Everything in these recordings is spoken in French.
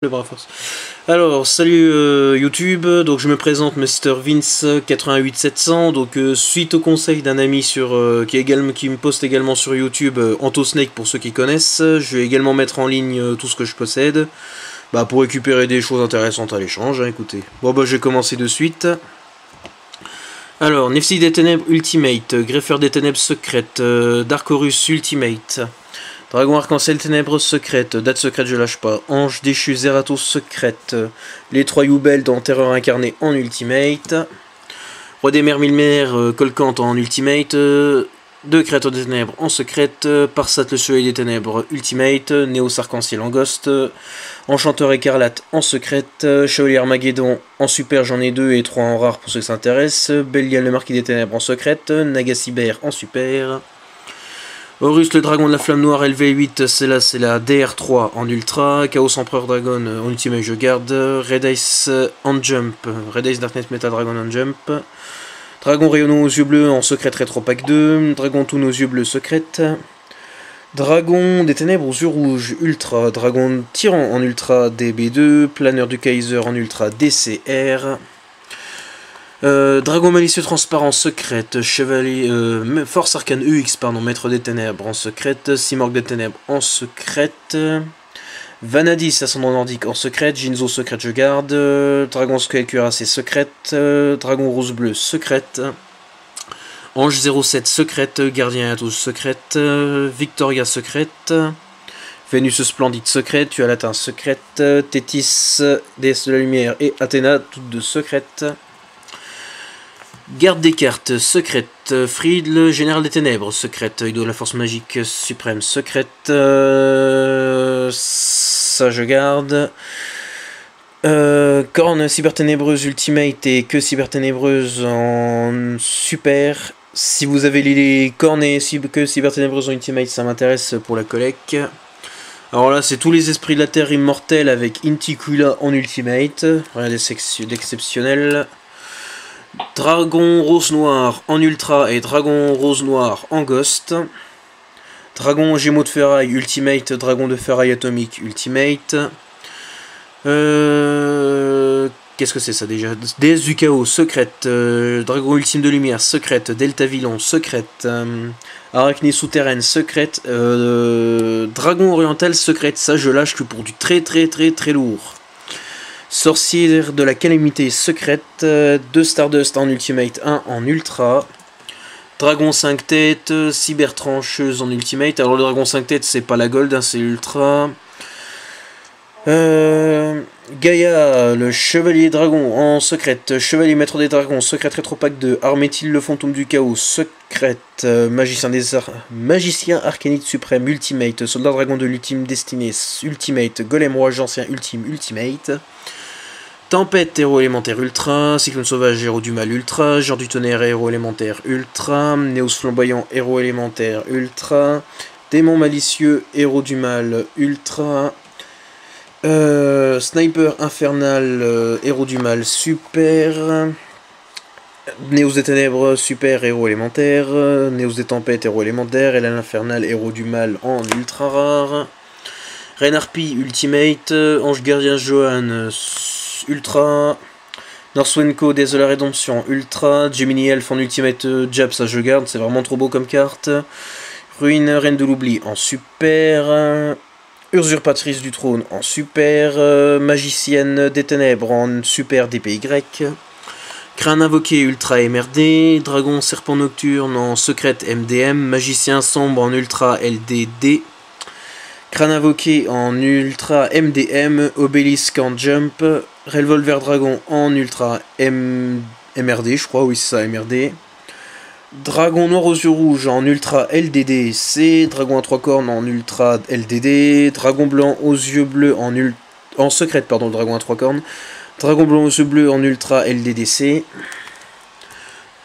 Le bras force. Alors, salut YouTube, donc je me présente Mr Vince 88700, donc suite au conseil d'un ami sur qui me poste également sur YouTube, Antosnake pour ceux qui connaissent, je vais également mettre en ligne tout ce que je possède, pour récupérer des choses intéressantes à l'échange, hein, écoutez. Bon je vais commencer de suite. Alors, Nefsi des Ténèbres Ultimate, Greffeur des Ténèbres Secrète, Darkorus Ultimate, Dragon Arc-en-Ciel Ténèbres Secrète, Date Secrète je lâche pas, Ange Déchu Zeratos Secrète, Les Trois Youbel dans Terreur Incarnée en Ultimate, Roi des Mers Millénaires Colcante en Ultimate, Deux Créateurs des Ténèbres en Secrète, Parsat le Chevalier des Ténèbres Ultimate, Néos Arc-en-Ciel en Ghost, Enchanteur Écarlate en Secrète, Chevalier Armageddon en Super, j'en ai 2 et 3 en rare pour ceux qui s'intéressent, Belial le Marquis des Ténèbres en Secrète, Nagacyber en Super, Horus le Dragon de la Flamme Noire LV8, c'est la DR3 en Ultra, Chaos Empereur Dragon en Ultimate je garde, Red Ice en Jump, Red Ice Darkness Meta Dragon en Jump, Dragon Rayonnant aux yeux bleus en Secrète Rétro Pack 2, Dragon Toon aux yeux bleus Secrète, Dragon des Ténèbres aux yeux rouges Ultra, Dragon Tyran en Ultra DB2, Planeur du Kaiser en Ultra DCR, Dragon Malicieux Transparent Secrète, Chevalier Force Arcane EX, pardon, Maître des Ténèbres en Secrète, Simorgue des Ténèbres en Secrète, Vanadis Ascendant Nordique en Secrète, Jinzo Secrète je garde, Dragon Square Cuirassé Secrète, Dragon Rose Bleu Secrète, Ange 07 Secrète, Gardien à tous Secrète, Victoria Secrète, Vénus Splendide Secrète, Tu as latin Secrète, Tétis Déesse de la Lumière et Athéna, toutes deux secrètes. Garde des cartes, secrète, Fried, le général des ténèbres, secrète, Ido de la force magique suprême, secrète, ça je garde, Corne, cyberténébreuse ultimate et que cyberténébreuse en super. Si vous avez les cornes et que cyberténébreuse en ultimate, ça m'intéresse pour la collecte. Alors là, c'est tous les esprits de la terre immortels avec Inticula en ultimate, rien d'exceptionnel. Dragon Rose Noir en Ultra et Dragon Rose Noir en Ghost. Dragon Gémeaux de Ferraille Ultimate, Dragon de Ferraille Atomique Ultimate. Qu'est-ce que c'est ça déjà? Déesse du Chaos, Secrète. Dragon Ultime de Lumière, Secrète. Delta Villon, Secrète. Arachnie Souterraine, Secrète. Dragon Oriental, Secrète. Ça, je lâche que pour du très lourd. Sorcière de la Calamité Secrète, 2 Stardust en Ultimate, 1 en Ultra. Dragon 5 têtes, Cybertrancheuse en Ultimate. Alors le Dragon 5 têtes, c'est pas la Gold, hein, c'est l'Ultra. Gaïa, le Chevalier Dragon en Secrète, Chevalier Maître des Dragons, Secrète Rétro Pack 2, Armétil le Fantôme du Chaos, Secrète, Magicien Arcanite Suprême Ultimate, Soldat Dragon de l'Ultime Destinée Ultimate, Golem Roi Ancien Ultimate. Tempête, héros élémentaire ultra, Cyclone sauvage, héros du mal ultra, Genre du tonnerre, héros élémentaire ultra, Néos flamboyant, héros élémentaire ultra, Démon malicieux, héros du mal ultra, Sniper infernal, héros du mal super, Néos des ténèbres, super, héros élémentaire, Néos des tempêtes, héros élémentaire, Hélène infernal, héros du mal en ultra rare, Reine Harpie ultimate, Ange gardien Johan Ultra, Northwenco, Déesse de la Rédemption, Ultra, Gemini Elf en Ultimate Jab, ça je garde, c'est vraiment trop beau comme carte. Ruine, Reine de l'Oubli en Super, Usurpatrice du Trône en Super, Magicienne des Ténèbres en Super DPY, Crâne Invoqué Ultra MRD, Dragon Serpent Nocturne en Secrète MDM, Magicien Sombre en Ultra LDD, Crâne Invoqué en Ultra MDM, Obélisque en Jump, Revolver Dragon en Ultra MRD, je crois, oui c'est ça, MRD. Dragon Noir aux yeux rouges en Ultra LDDC, Dragon à 3 cornes en Ultra LDD, Dragon Blanc aux yeux bleus en Secrète, pardon, Dragon à 3 cornes, Dragon Blanc aux yeux bleus en Ultra LDDC,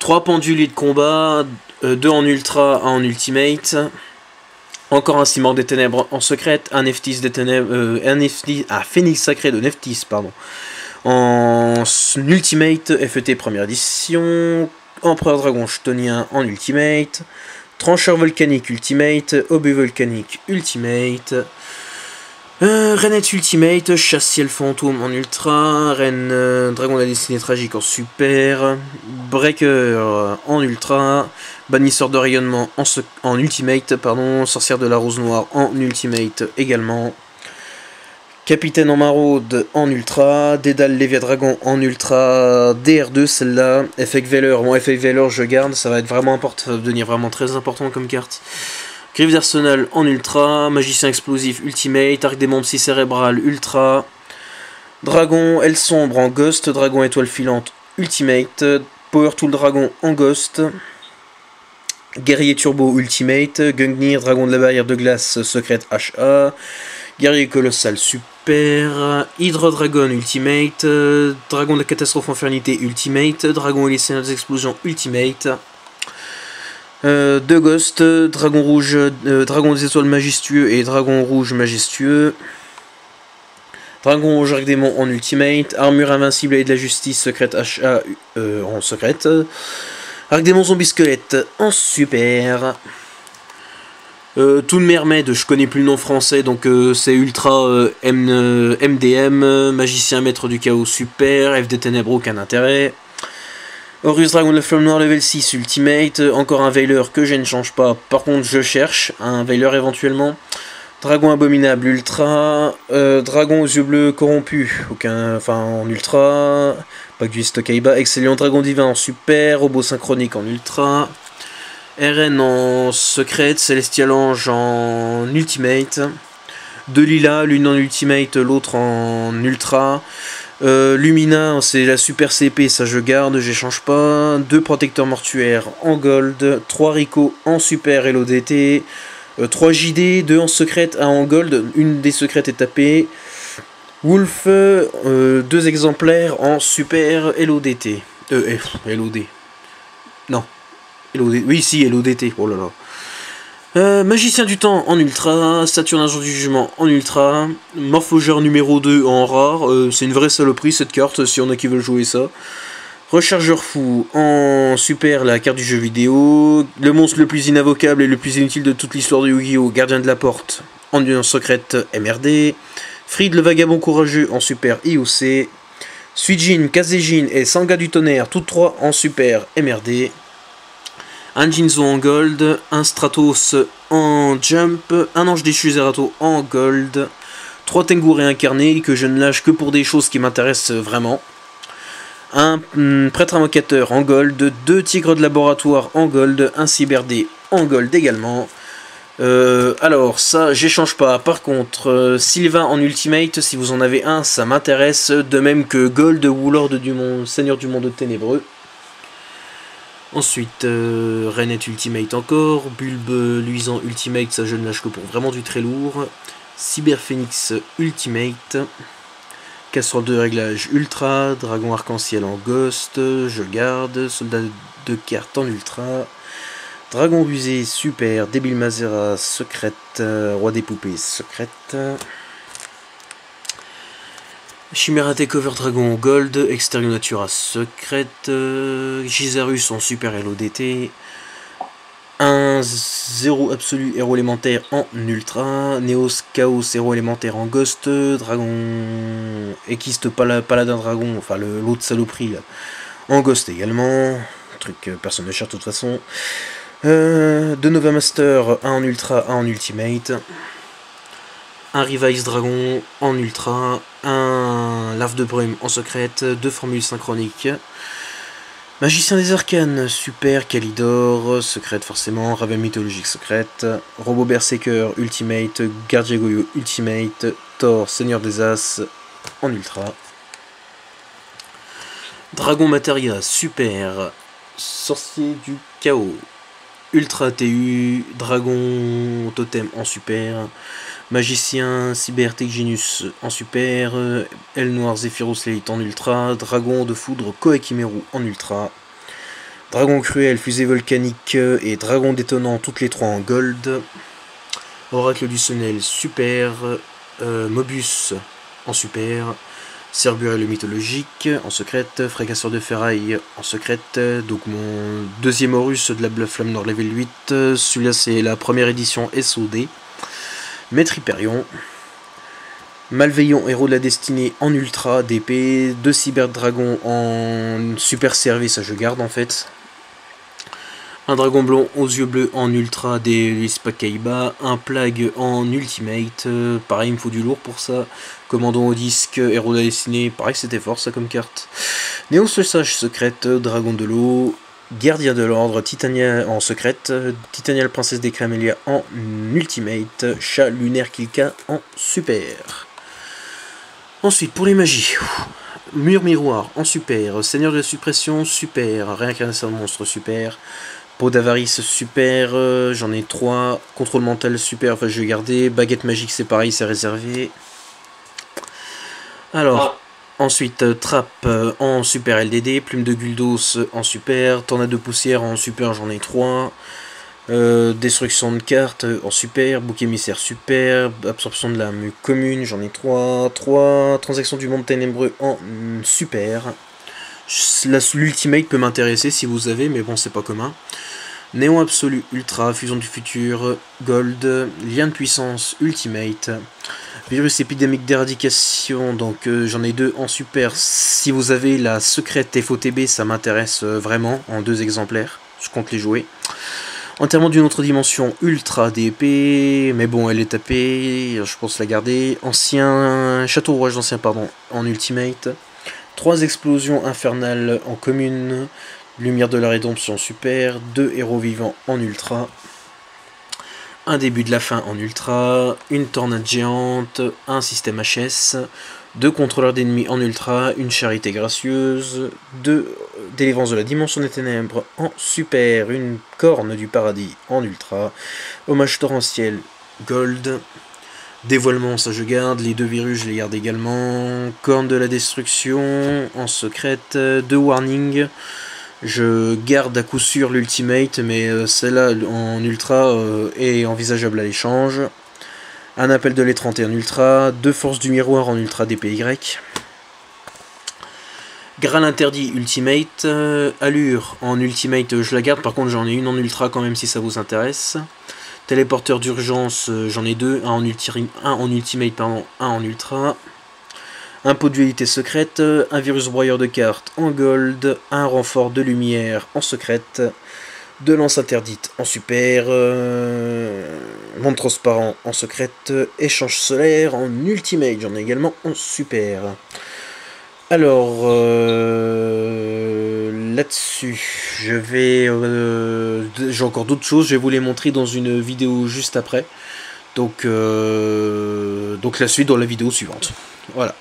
3 pendules de combat, 2 en Ultra, 1 en Ultimate. Encore un Cimor des Ténèbres en Secrète, un Nephthys des Ténèbres, Phénix Sacré de Nephthys, pardon, en Ultimate, FET première édition, Empereur Dragon Chtonien en Ultimate, Trancheur Volcanique Ultimate, Obus Volcanique Ultimate, Renet Ultimate, Chasse-Ciel Fantôme en Ultra, Dragon de la Destinée Tragique en Super, Breaker en Ultra, Bannisseur de Rayonnement en Ultimate, pardon, Sorcière de la Rose Noire en Ultimate également, Capitaine en Maraude en Ultra, Dédale Léviadragon en Ultra, DR2 celle-là, Effect Veller, bon Effect Veller je garde, ça va être vraiment important, ça va devenir vraiment très important comme carte. Griffes d'Arsenal en Ultra, Magicien Explosif Ultimate, Arc Démon Psy Cérébral Ultra, Dragon Aile Sombre en Ghost, Dragon Étoile Filante Ultimate, Power Tool Dragon en Ghost, Guerrier Turbo Ultimate, Gungnir, Dragon de la Barrière de Glace Secrète HA, Guerrier Colossal Super, Hydra Dragon Ultimate, Dragon de la Catastrophe Infernité Ultimate, Dragon et les Seigneurs des Explosions Ultimate, deux Ghosts, Dragon Rouge, Dragon des Étoiles Majestueux et Dragon Rouge Majestueux. Dragon Rouge Arc Démon en Ultimate. Armure Invincible et de la Justice Secrète HA en Secrète. Arc Démon Zombie Squelette en Super. Toon Mermaid, je connais plus le nom français, donc c'est Ultra MDM. Magicien Maître du Chaos Super. FD Ténèbres, aucun intérêt. Horus Dragon de la Flamme Noire level 6 Ultimate, encore un Veiler que je ne change pas, par contre je cherche un Veiler éventuellement. Dragon Abominable Ultra, Dragon aux yeux bleus corrompu, en Ultra, Pack du Stokaiba, Excellent Dragon Divin en Super, Robot Synchronique en Ultra, RN en Secrète, Celestial Ange en Ultimate, deux Lila, l'une en Ultimate, l'autre en Ultra. Lumina, c'est la super CP, ça je garde, j'échange pas. 2 protecteurs mortuaires en gold, 3 Rico en super LODT, 3 JD, 2 en secrète, 1 en gold, une des secrètes est tapée. Wolf, 2 exemplaires en super LODT. LOD. Non. LOD. Oui, si, LODT. Oh là là. Magicien du Temps en Ultra, Saturne un jour du Jugement en Ultra, Morphogeur numéro 2 en rare, c'est une vraie saloperie cette carte, si on a qui veulent jouer ça. Rechargeur Fou en Super, la carte du jeu vidéo, le monstre le plus inavocable et le plus inutile de toute l'histoire de Yu-Gi-Oh! Gardien de la Porte en Secrète MRD, Fried le Vagabond Courageux en Super IOC, Suijin, Kazejin et Sanga du Tonnerre, toutes 3 en Super MRD. Un Jinzo en gold, un Stratos en jump, un Ange déchu Zerato en gold, 3 Tengu réincarnés que je ne lâche que pour des choses qui m'intéressent vraiment, un Prêtre Invocateur en gold, 2 Tigres de Laboratoire en gold, un Cyberdé en gold également. Alors ça j'échange pas, par contre Sylvain en Ultimate, si vous en avez un ça m'intéresse, de même que Gold Woolord du monde, Seigneur du Monde Ténébreux. Ensuite, Renet Ultimate encore, Bulbe Luisant Ultimate, ça je ne lâche que pour vraiment du très lourd. Cyberphénix Ultimate, Casserole de réglage Ultra, Dragon Arc-en-Ciel en Ghost, je garde, Soldat de cartes en Ultra, Dragon Rusé Super, Débile Mazera Secrète, Roi des Poupées Secrète. Chimera Takeover Dragon Gold, Extérieur Natura Secrète, Gizarus en Super LODT, un 0 absolu héros élémentaire en Ultra, Neos Chaos héros élémentaire en Ghost, Dragon Équiste Paladin Dragon, enfin l'autre saloperie là, en Ghost également, truc que personne ne cherche de toute façon, 2 Nova Master, 1 en Ultra, 1 en Ultimate, un Revise Dragon en Ultra, un Lave de Brume en Secrète, 2 formules synchroniques, Magicien des Arcanes, Super, Calidor, Secrète forcément, Raven Mythologique Secrète, Robot Berserker Ultimate, Gardien Goyo Ultimate, Thor, Seigneur des As en Ultra, Dragon Materia Super, Sorcier du Chaos, Ultra TU, Dragon Totem en Super, Magicien Cyber Techginus en Super, Aile Noire Zephyros Lilith en Ultra, Dragon de Foudre Koekimeru en Ultra, Dragon Cruel Fusée Volcanique et Dragon Détonnant toutes les 3 en Gold, Oracle du Sonnel Super, Mobus en Super, Cerburel mythologique en secrète, Fracasseur de ferraille en secrète, donc mon deuxième Horus de la Flamme Noire level 8, celui-là c'est la première édition SOD, Maître Hyperion, Malveillant, héros de la destinée en ultra, d'épée. 2 cyberdragons en super service, je garde en fait. Un dragon blond aux yeux bleus en ultra des Pakaiba, un plague en ultimate, pareil il me faut du lourd pour ça. Commandant au disque, héros de la destinée, pareil que c'était fort ça comme carte. Néos le sage secrète, dragon de l'eau, gardien de l'ordre, Titania en secrète, Titania la princesse des Cramélia en ultimate, chat lunaire Kilka en super. Ensuite pour les magies, mur miroir en super, seigneur de la suppression super, réincarnation de monstre super. Peau d'avarice super, j'en ai 3. Contrôle mental super, enfin je vais garder. Baguette magique c'est pareil, c'est réservé. Alors, ensuite trappe en super LDD, plume de Guldos en super, tornade de poussière en super, j'en ai 3. Destruction de cartes en super, bouc émissaire super, absorption de l'âme commune, j'en ai 3. 3 transactions du monde ténébreux en super. L'ultimate peut m'intéresser si vous avez, mais bon, c'est pas commun. Néon absolu, ultra, fusion du futur, gold, lien de puissance, ultimate. Virus épidémique d'éradication, donc j'en ai 2 en super. Si vous avez la secrète FOTB, ça m'intéresse vraiment, en 2 exemplaires. Je compte les jouer. Enterrement d'une autre dimension, ultra d'épée, mais bon, elle est tapée, je pense la garder. Ancien, château rouage d'ancien, pardon, en ultimate. 3 explosions infernales en commune, lumière de la rédemption super, 2 héros vivants en ultra, un début de la fin en ultra, une tornade géante, un système HS, 2 contrôleurs d'ennemis en ultra, une charité gracieuse, 2 délivrance de la dimension des ténèbres en super, une corne du paradis en ultra, hommage torrentiel gold. Dévoilement, ça je garde, les 2 virus je les garde également, corne de la destruction en secrète, 2 warnings, je garde à coup sûr l'ultimate, mais celle-là en ultra est envisageable à l'échange. Un appel de l'étranté en ultra, 2 forces du miroir en ultra DPY. Graal interdit ultimate, allure en ultimate je la garde, par contre j'en ai une en ultra quand même si ça vous intéresse. Téléporteur d'urgence, j'en ai 2, un en ultimate, pardon, un en ultra. Un pot de dualité secrète, un virus broyeur de cartes en gold, un renfort de lumière en secrète, 2 lances interdites en super, monde transparent en secrète, échange solaire en ultimate, j'en ai également en super. Alors, là-dessus, j'ai encore d'autres choses, je vais vous les montrer dans une vidéo juste après. Donc la suite dans la vidéo suivante. Voilà.